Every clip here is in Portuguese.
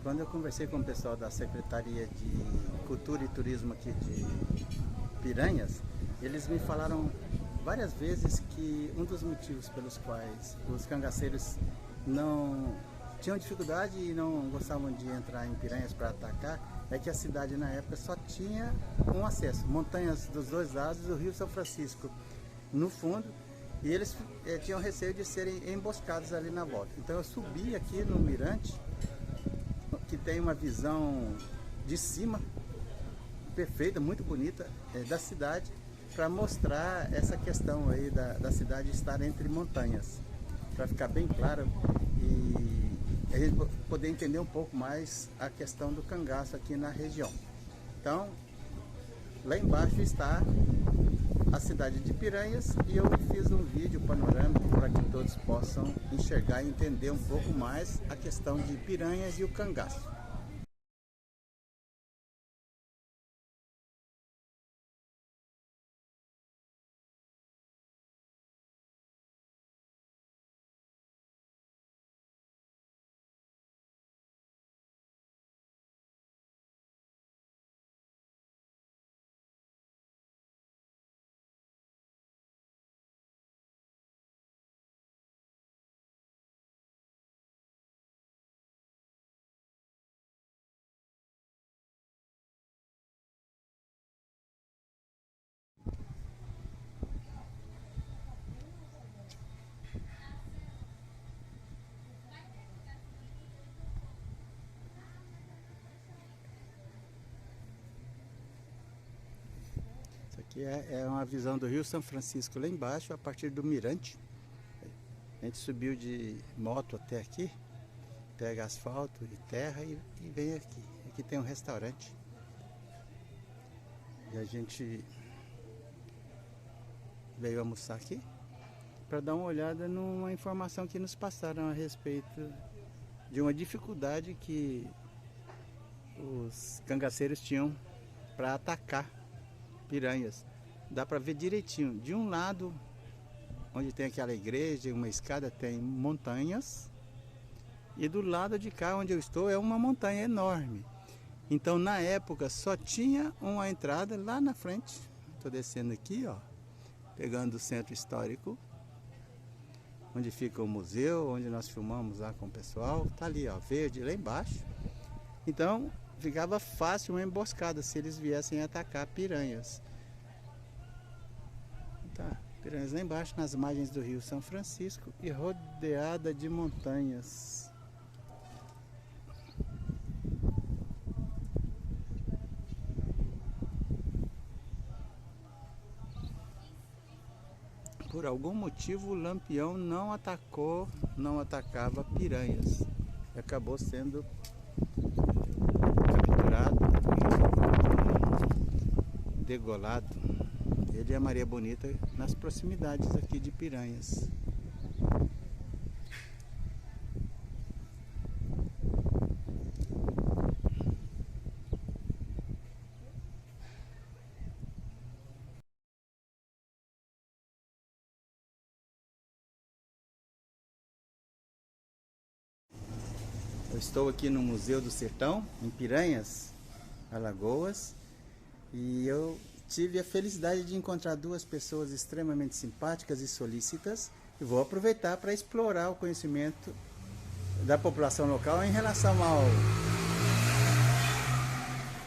Quando eu conversei com o pessoal da Secretaria de Cultura e Turismo aqui de Piranhas, eles me falaram várias vezes que um dos motivos pelos quais os cangaceiros não tinham dificuldade e não gostavam de entrar em Piranhas para atacar é que a cidade na época só tinha um acesso, montanhas dos dois lados do Rio São Francisco no fundo, e eles tinham receio de serem emboscados ali na volta. Então eu subi aqui no mirante, que tem uma visão de cima perfeita, muito bonita, da cidade, para mostrar essa questão aí da cidade estar entre montanhas, para ficar bem claro e a gente poder entender um pouco mais a questão do cangaço aqui na região. Então, lá embaixo está a cidade de Piranhas e eu fiz um vídeo panorâmico para que todos possam enxergar e entender um pouco mais a questão de Piranhas e o cangaço. Aqui é uma visão do Rio São Francisco lá embaixo, a partir do mirante. A gente subiu de moto até aqui, pega asfalto e terra e vem aqui. Aqui tem um restaurante. E a gente veio almoçar aqui para dar uma olhada numa informação que nos passaram a respeito de uma dificuldade que os cangaceiros tinham para atacar Piranhas. Dá para ver direitinho. De um lado, onde tem aquela igreja, uma escada, tem montanhas. E do lado de cá, onde eu estou, é uma montanha enorme. Então, na época, só tinha uma entrada lá na frente. Estou descendo aqui, ó, pegando o centro histórico, onde fica o museu, onde nós filmamos lá com o pessoal. Tá ali, ó, verde, lá embaixo. Então, ficava fácil uma emboscada se eles viessem atacar Piranhas. Tá, Piranhas lá embaixo, nas margens do Rio São Francisco e rodeada de montanhas. Por algum motivo o Lampião não atacava Piranhas. E acabou sendo capturado, degolado. Ele e a Maria Bonita nas proximidades aqui de Piranhas. Eu estou aqui no Museu do Sertão, em Piranhas, Alagoas, e eu tive a felicidade de encontrar duas pessoas extremamente simpáticas e solícitas e vou aproveitar para explorar o conhecimento da população local em relação ao...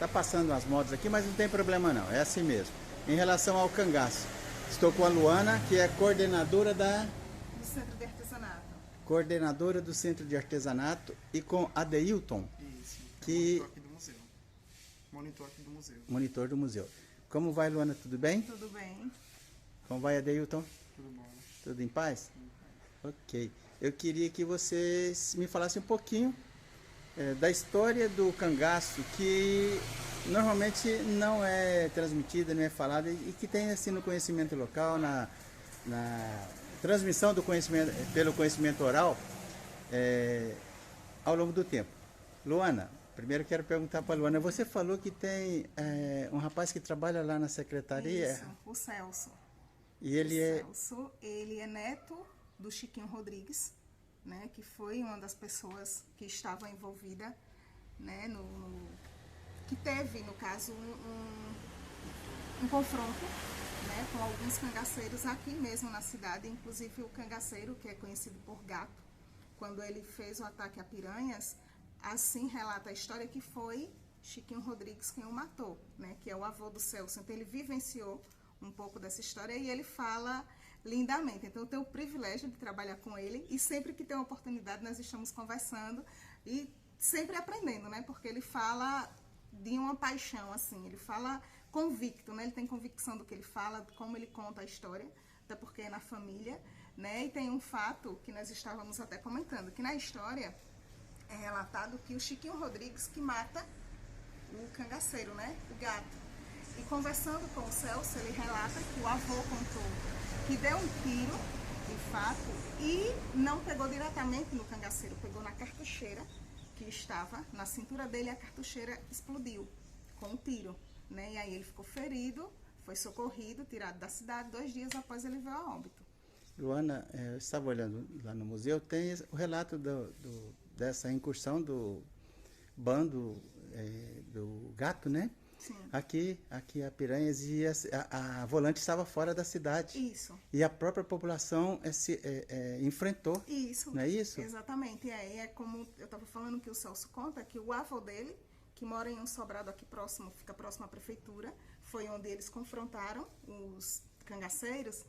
Tá passando as motos aqui, mas não tem problema não, é assim mesmo. Em relação ao cangaço, estou com a Luana, que é coordenadora do Centro de Artesanato. Coordenadora do Centro de Artesanato, e com Adeilton, Isso, que... monitor aqui do museu. Monitor aqui do museu. Monitor do museu. Como vai, Luana? Tudo bem? Tudo bem. Como vai, Adeilton? Tudo bom. Tudo em paz? Ok. Eu queria que vocês me falassem um pouquinho da história do cangaço, que normalmente não é transmitida, não é falada, e que tem assim no conhecimento local, na transmissão do conhecimento, pelo conhecimento oral, ao longo do tempo. Luana, primeiro quero perguntar para a Luana, você falou que tem um rapaz que trabalha lá na secretaria? Isso, o Celso. E ele Celso, ele é neto do Chiquinho Rodrigues, né, que foi uma das pessoas que estava envolvida né, que teve, no caso, um confronto, né, com alguns cangaceiros aqui mesmo na cidade, inclusive o cangaceiro, que é conhecido por Gato, quando ele fez o ataque a Piranhas, assim relata a história que foi Chiquinho Rodrigues quem o matou, né, que é o avô do Celso. Então ele vivenciou um pouco dessa história e ele fala lindamente. Então eu tenho o privilégio de trabalhar com ele e sempre que tem uma oportunidade nós estamos conversando e sempre aprendendo, né, porque ele fala de uma paixão, assim, ele fala convicto, né, ele tem convicção do que ele fala, de como ele conta a história, até porque é na família, né, e tem um fato que nós estávamos até comentando, que na história é relatado que o Chiquinho Rodrigues que mata o cangaceiro, né, o Gato. E conversando com o Celso, ele relata que o avô contou que deu um tiro, de fato, e não pegou diretamente no cangaceiro, pegou na cartucheira que estava na cintura dele, a cartucheira explodiu com um tiro, né? E aí ele ficou ferido, foi socorrido, tirado da cidade, 2 dias após ele veio a óbito. Luana, eu estava olhando lá no museu, tem o relato dessa incursão do bando do Gato, né? Sim. Aqui a Piranhas e a Volante estava fora da cidade. Isso. E a própria população enfrentou. Isso. Não é isso? Exatamente. E aí é como eu estava falando que o Celso conta, que o avô dele, que mora em um sobrado aqui próximo, fica próximo à prefeitura, foi onde eles confrontaram os cangaceiros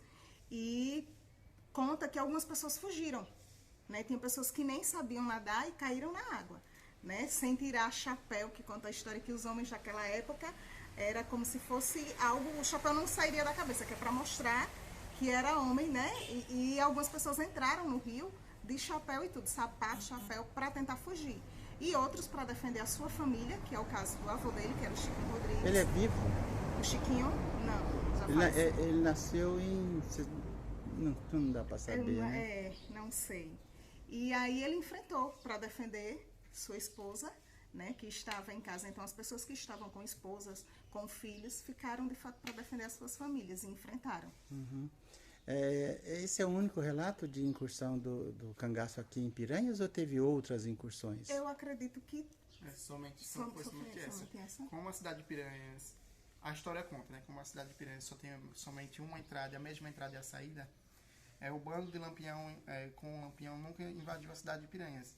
e conta que algumas pessoas fugiram, né? Tem pessoas que nem sabiam nadar e caíram na água, né? Sem tirar chapéu, que conta a história que os homens daquela época era como se fosse algo, o chapéu não sairia da cabeça, que é para mostrar que era homem, né? E algumas pessoas entraram no rio de chapéu e tudo, sapato, chapéu, para tentar fugir. E outros para defender a sua família, que é o caso do avô dele, que era o Chiquinho Rodrigues. Ele é vivo? O Chiquinho, não, já faleceu. Ele nasceu em... Não dá para saber, né? Não sei. E aí ele enfrentou para defender sua esposa, né, que estava em casa. Então as pessoas que estavam com esposas, com filhos, ficaram de fato para defender as suas famílias e enfrentaram. Uhum. Esse é o único relato de incursão do cangaço aqui em Piranhas ou teve outras incursões? Eu acredito que Foi somente essa. Como a cidade de Piranhas, a história conta, né? Como a cidade de Piranhas só tem somente uma entrada, a mesma entrada e a saída, o bando de Lampião com o Lampião nunca invadiu a cidade de Piranhas.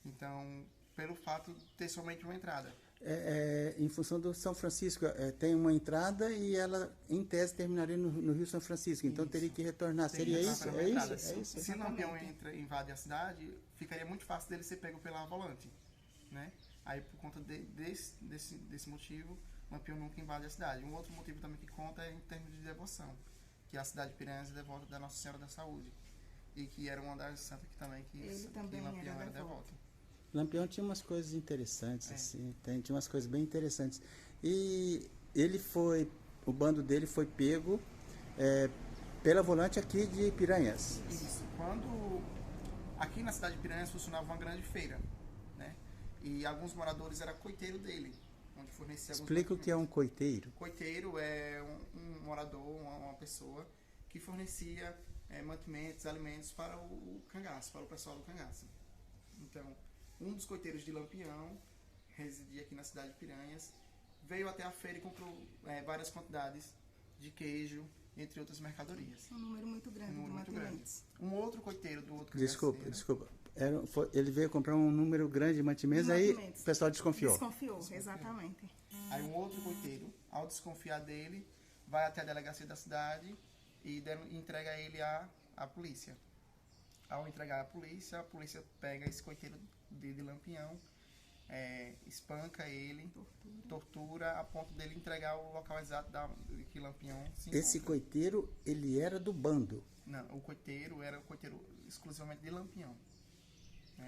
Então, pelo fato de ter somente uma entrada. Em função do São Francisco, tem uma entrada e ela, em tese, terminaria no Rio São Francisco. Então, teria que retornar. Seria isso? É isso? Se o Lampião invade a cidade, ficaria muito fácil dele ser pego pela Volante, né? Aí, por conta desse motivo, o Lampião nunca invade a cidade. Um outro motivo também que conta é em termos de devoção, que a cidade de Piranhas é devota da Nossa Senhora da Saúde. E que era uma das santas que Lampião era devoto. Lampião tinha umas coisas interessantes, assim, tinha umas coisas bem interessantes. E o bando dele foi pego pela Volante aqui de Piranhas. Isso. Aqui na cidade de Piranhas funcionava uma grande feira, né? E alguns moradores eram coiteiro dele, onde fornecia alguns Explica o que é um coiteiro. Coiteiro é um morador, uma pessoa que fornecia mantimentos, alimentos para o cangaço, para o pessoal do cangaço. Então, um dos coiteiros de Lampião residia aqui na cidade de Piranhas, veio até a feira e comprou várias quantidades de queijo, entre outras mercadorias. Um número muito grande de mantimentos. Um outro coiteiro do outro Desculpa. Ele veio comprar um número grande de mantimentos, aí o pessoal desconfiou. Desconfiou, exatamente. Aí um outro coiteiro, ao desconfiar dele, vai até a delegacia da cidade e entrega ele à polícia. Ao entregar à polícia, a polícia pega esse coiteiro de Lampião, espanca ele, tortura a ponto dele entregar o local exato que Lampião se encontra. Esse coiteiro, ele era do bando? Não, o coiteiro era o coiteiro exclusivamente de Lampião.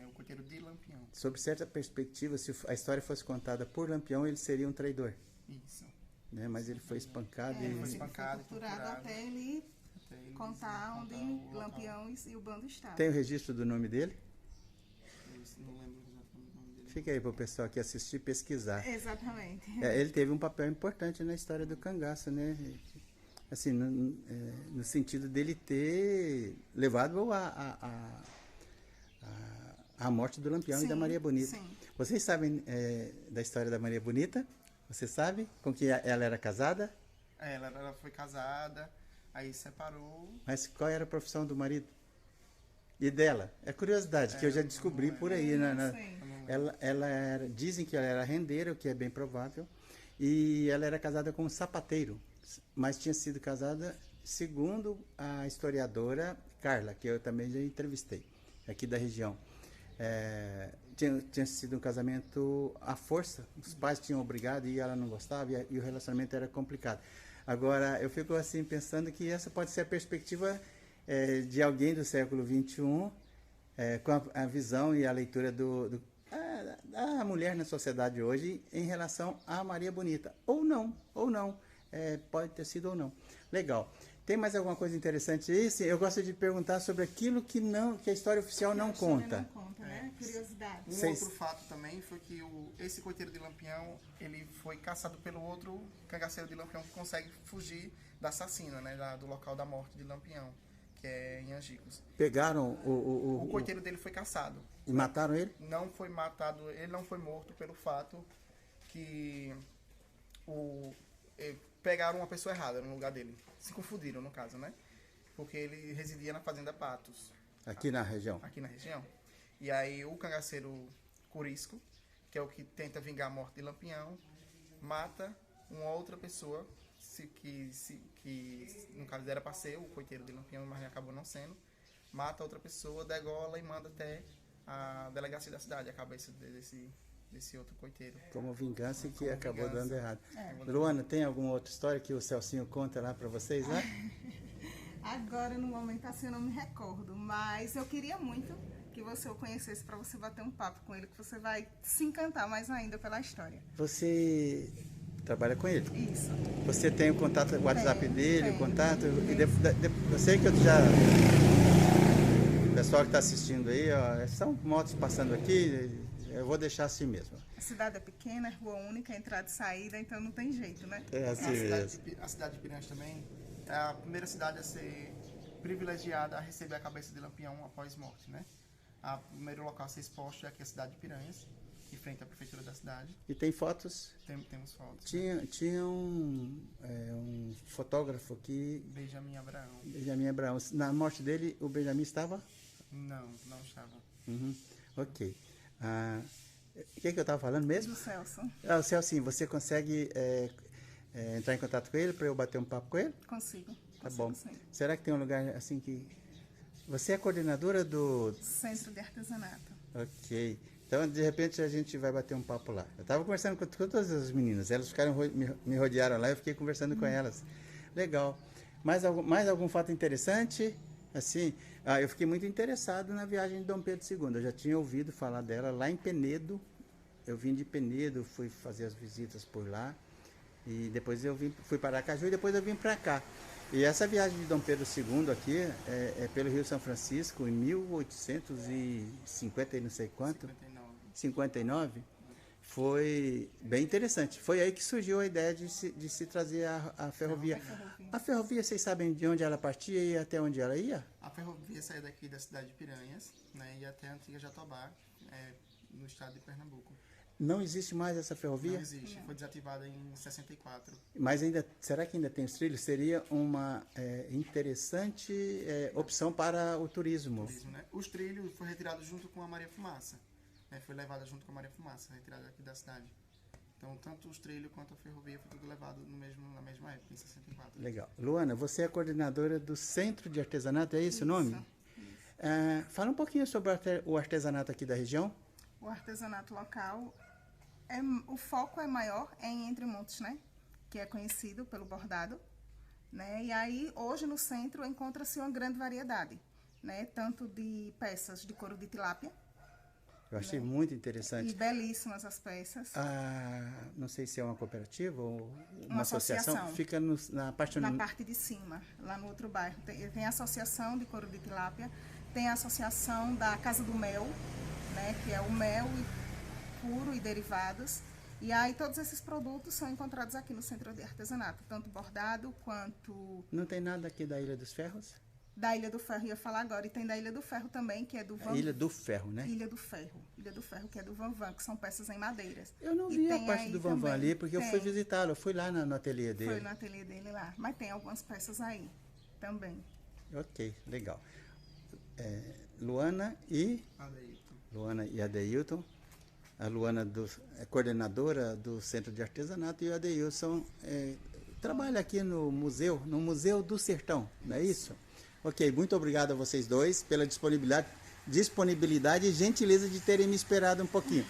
O coiteiro de Lampião. Sob certa perspectiva, se a história fosse contada por Lampião, ele seria um traidor. Isso. Né? Mas ele foi espancado Ele foi espancado e torturado até ele contar onde Lampião e o bando estavam. Tem o registro do nome dele? Eu não lembro exatamente o nome dele. Fica aí para o pessoal que assistir pesquisar. Exatamente. Ele teve um papel importante na história do cangaço, né? Assim, no sentido dele ter levado a a morte do Lampião e da Maria Bonita. Sim. Vocês sabem da história da Maria Bonita? Você sabe com que ela era casada? Ela foi casada, aí separou. Mas qual era a profissão do marido? E dela? É curiosidade, que eu já descobri por aí. Sim. Ela era, dizem que ela era rendeira, o que é bem provável, e ela era casada com um sapateiro, mas tinha sido casada, segundo a historiadora Carla, que eu também já entrevistei, aqui da região. Tinha sido um casamento à força, os pais tinham obrigado e ela não gostava, e o relacionamento era complicado. Agora, eu fico assim pensando que essa pode ser a perspectiva de alguém do século XXI, com a visão e a leitura da mulher na sociedade hoje em relação à Maria Bonita. Ou não. Pode ter sido ou não. Legal. Tem mais alguma coisa interessante aí? Sim, eu gosto de perguntar sobre aquilo que a história oficial não conta. Não conta, né? Curiosidade. Outro fato também foi que esse coiteiro de Lampião, ele foi caçado pelo outro cangaceiro de Lampião que consegue fugir da assassina, né? Do local da morte de Lampião, que é em Angicos. Pegaram O coiteiro dele foi caçado. E mataram ele? Não foi matado, ele não foi morto pelo fato que pegaram uma pessoa errada no lugar dele. Se confundiram, no caso, né? Porque ele residia na fazenda Patos. Aqui na região? Aqui na região. E aí o cangaceiro Curisco, que é o que tenta vingar a morte de Lampião, mata uma outra pessoa, que no caso era para ser o coiteiro de Lampião, mas acabou não sendo. Mata outra pessoa, degola e manda até a delegacia da cidade, a cabeça desse outro coiteiro. Como vingança que acabou vingança. dando errado. Luana, tem alguma outra história que o Celcinho conta lá para vocês, né? Agora, no momento assim, eu não me recordo, mas eu queria muito que você o conhecesse para você bater um papo com ele, que você vai se encantar mais ainda pela história. Você trabalha com ele? Isso. Você tem o contato, o WhatsApp dele, tenho. o contato? Eu sei que o pessoal que está assistindo aí, ó, são motos passando aqui, eu vou deixar assim mesmo. A cidade é pequena, é rua única, entrada e saída, então não tem jeito, né? É assim mesmo. A cidade de Piranhas também é a primeira cidade a ser privilegiada a receber a cabeça de Lampião após morte, né? O primeiro local a ser exposto é aqui a cidade de Piranhas, em frente à prefeitura da cidade. E tem fotos? Temos fotos. Tinha um fotógrafo aqui, Benjamin Abraão. Benjamin Abraão. Na morte dele, o Benjamin estava? Não estava. Uhum. Ok. O que eu estava falando mesmo? Do Celso. O Celcinho, você consegue entrar em contato com ele para eu bater um papo com ele? Consigo. Tá bom. Sim. Será que tem um lugar assim que... Você é a coordenadora do... Centro de Artesanato. Ok. Então, de repente, a gente vai bater um papo lá. Eu estava conversando com todas as meninas. Elas ficaram, me rodearam lá e eu fiquei conversando com elas. Legal. Mais algum fato interessante? Assim, eu fiquei muito interessado na viagem de Dom Pedro II. Eu já tinha ouvido falar dela lá em Penedo. Eu vim de Penedo, fui fazer as visitas por lá. E depois fui para Aracaju e depois eu vim para cá. E essa viagem de Dom Pedro II aqui é pelo Rio São Francisco em 1850 e não sei quanto. 59. Foi bem interessante. Foi aí que surgiu a ideia de se trazer a ferrovia. A ferrovia, vocês sabem de onde ela partia e até onde ela ia? A ferrovia saía daqui da cidade de Piranhas, né, e até a antiga Jatobá, no estado de Pernambuco. Não existe mais essa ferrovia? Não existe, foi desativada em 64. Mas será que ainda tem os trilhos? Seria uma interessante opção para o turismo. Né? Os trilhos foram retirados junto com a Maria Fumaça. Foi levada junto com a Maria Fumaça, retirada aqui da cidade. Então, tanto os trilhos quanto a ferrovia foi tudo levado na mesma época, em 64. Legal. Luana, você é a coordenadora do Centro de Artesanato, é esse o nome? Isso. Fala um pouquinho sobre o artesanato aqui da região. O artesanato local, o foco é maior em Entre Montes, né? Que é conhecido pelo bordado, né? E aí, hoje no centro, encontra-se uma grande variedade, né? Tanto de peças de couro de tilápia. Eu achei muito interessante. E belíssimas as peças. Não sei se é uma cooperativa ou uma associação. Fica na parte... Na parte de cima, lá no outro bairro. Tem a associação de couro de tilápia, tem a associação da Casa do Mel, né, que é o mel puro e derivados. E aí todos esses produtos são encontrados aqui no Centro de Artesanato, tanto bordado quanto... Não tem nada aqui da Ilha dos Ferros? Da Ilha do Ferro, ia falar agora. E tem da Ilha do Ferro também, que é do Van... Ilha do Ferro, né? Ilha do Ferro. Ilha do Ferro, que é do Van Van, que são peças em madeiras. Eu não E vi a tem parte aí do Van Van também, ali, porque eu fui visitá-lo. Eu fui lá no ateliê dele. Foi no ateliê dele lá. Mas tem algumas peças aí também. Ok, legal. Luana e Adeilton. A Luana é coordenadora do Centro de Artesanato e o Adeilson trabalha aqui no Museu do Sertão, não é isso? Ok, muito obrigado a vocês dois pela disponibilidade e gentileza de terem me esperado um pouquinho.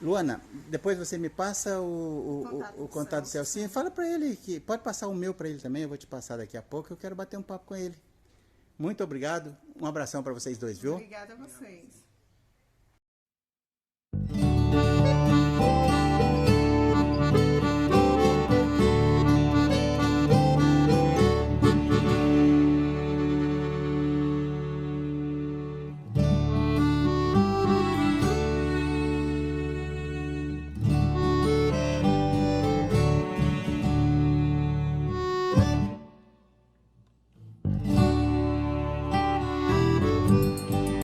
Luana, depois você me passa o contato do Celcinho. Fala para ele que pode passar o meu para ele também, eu vou te passar daqui a pouco, eu quero bater um papo com ele. Muito obrigado, um abração para vocês dois, viu? Obrigada a vocês.